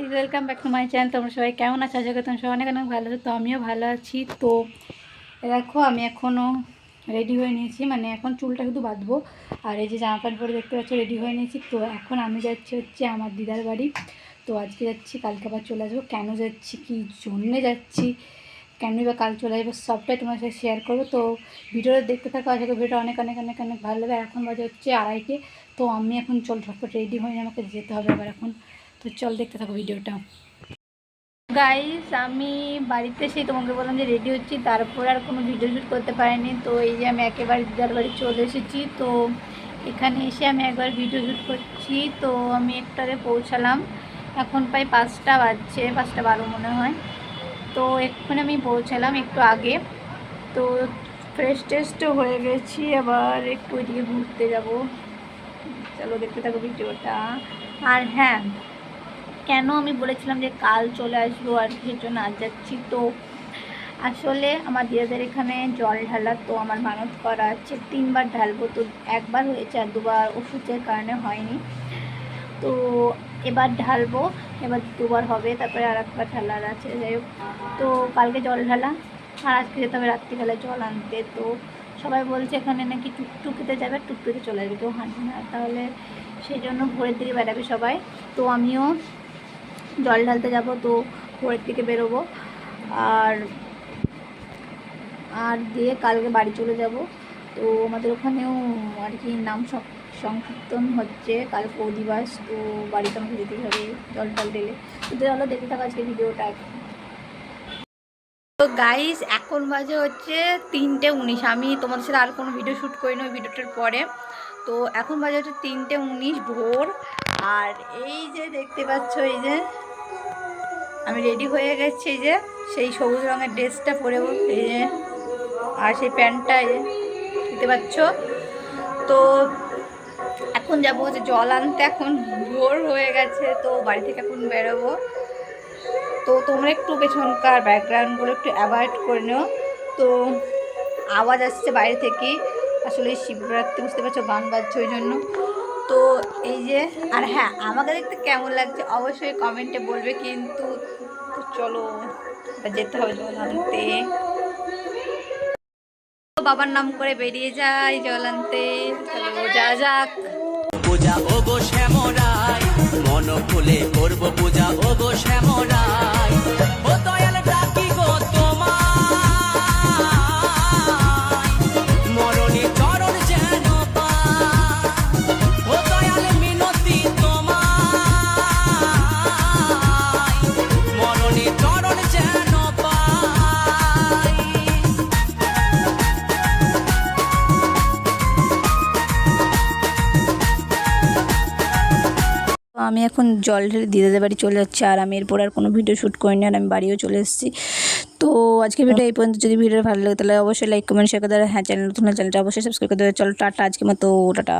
Guys, welcome back to my channel. তোমরা সবাই কেমন আছো? আশা করি তোমরা সবাই অনেক অনেক ভালো আছো। তো আমিও ভালো আছি। তো দেখো, আমি এখনও রেডি হয়ে নিয়েছি, মানে এখন চুলটা শুধু বাঁধবো। আর এই যে জামা প্যান্ট পরে দেখতে পাচ্ছ রেডি হয়ে নিয়েছি। তো এখন আমি যাচ্ছি হচ্ছে আমার দিদার বাড়ি। তো আজকে যাচ্ছি, কালকে আবার চলে আসবো। কেন যাচ্ছি, কী জন্যে যাচ্ছি, কেনই বা কাল চলে আসবো, সবটাই তোমার সাথে শেয়ার করবো। তো ভিডিওটা দেখতে থাকো, আশা করি ভিডিওটা অনেক অনেক অনেক অনেক ভালো লাগবে। এখন বাজে হচ্ছে 2:30। তো আমি এখন ঝটপট রেডি হয়ে আমাকে যেতে হবে আবার এখন। তো চল দেখতে থাকো ভিডিওটা। গাইস, আমি বাড়িতে সেই তোমাকে বললাম যে রেডি হচ্ছি, তারপরে আর কোনো ভিডিও শ্যুট করতে পারিনি। তো এই যে আমি একেবারে দিদার বাড়ি চলে এসেছি। তো এখানে এসে আমি একবার ভিডিও শ্যুট করছি। তো আমি একটারে পৌঁছালাম, এখন প্রায় 5টা বাজছে, 5টা 12 মনে হয়। তো এক্ষুনি আমি পৌঁছালাম একটু আগে। তো ফ্রেশ টেস্টও হয়ে গেছি, আবার একটু ওইদিকে ঘুরতে যাব। চলো দেখতে থাকো ভিডিওটা। আর হ্যাঁ, কেন আমি বলেছিলাম যে কাল চলে আসবো আর কিছুর জন্য আজ যাচ্ছি। তো আসলে আমার দিদাদের এখানে জল ঢালা, তো আমার মানত করা আছে 3বার ঢালবো। তো একবার হয়েছে আর 2বার ওষুধের কারণে হয়নি। তো এবার ঢালবো, এবার 2বার হবে, তারপরে আর একবার ঢালার আছে। যাই হোক, তো কালকে জল ঢালা আর আজকে যেতে হবে রাত্রিবেলায় জল আনতে। তো সবাই বলছে এখানে নাকি টুকটুকিতে যাবে, টুকটুকিতে চলে যাবে, কেউ হাঁটবে না। তাহলে সেই জন্য ভোরের দিকে বেড়াবে সবাই। তো আমিও জল ঢালতে যাব। তো ভোরের দিকে বেরোবো আর আর দিয়ে কালকে বাড়ি চলে যাব। তো আমাদের ওখানেও আর কি নাম সংকীর্তন হচ্ছে, কালকে অধিবাস। তো বাড়িতে আমাকে যেতেই হবে জল টল ঢেলে। তো চলো দেখতে থাকো আজকে ভিডিওটা। তো গাইস, এখন বাজে হচ্ছে 3টে 19। আমি তোমাদের সাথে আর কোনো ভিডিও শ্যুট করিনি ওই ভিডিওটার পরে। তো এখন বাজে হচ্ছে 3টে 19 ভোর। আর এই যে দেখতে পাচ্ছ, এই যে আমি রেডি হয়ে গেছি। এই যে সেই সবুজ রঙের ড্রেসটা পরে, এই যে, আর সেই প্যান্টটা এই যে দেখতে পাচ্ছ। তো এখন যাবো যে জল আনতে, এখন ভোর হয়ে গেছে। তো বাড়ি থেকে এখন বেরোবো। তো তোমরা একটু পেছনকার ব্যাকগ্রাউন্ডগুলো একটু অ্যাভয়েড করে নিও। তো আওয়াজ আসছে বাইরে থেকেই, আসলে শিবরাত্রি বুঝতে পারছো, গান বাজছে ওই জন্য। তো এই যে, আর হ্যাঁ, আমাকে দেখতে কেমন লাগছে অবশ্যই কমেন্টে বলবে কিন্তু। তো চলো যেতে হবে জল আনতে। বাবার নাম করে বেরিয়ে যাই জল আনতে। চলো যা যাক। পূজা ওগো শ্যামরাই, মন খুলে করবো পূজা ওগো শ্যামরাই। ও দয়াল ডাকি গো তোমায়, মরণে চরণ যেন পাই। ও দয়াল মিনতি তোমায়, মরণে চরণ যেন পাই। তো আমি এখন জল ঢেলে দিদাদের বাড়ি চলে যাচ্ছি। আর আমি এরপর আর কোনো ভিডিও শ্যুট করিনি, আর আমি বাড়িও চলে এসেছি। তো আজকে ভিডিও এই পর্যন্ত। যদি ভিডিও ভালো লাগে তাহলে অবশ্যই লাইক কমেন্ট শেয়ার করে দেবে। হ্যাঁ, চ্যানেল নতুন চ্যানেলটা অবশ্যই সাবস্ক্রাইব করে দেবে। চলো টাটা, আজকে মতো টাটা।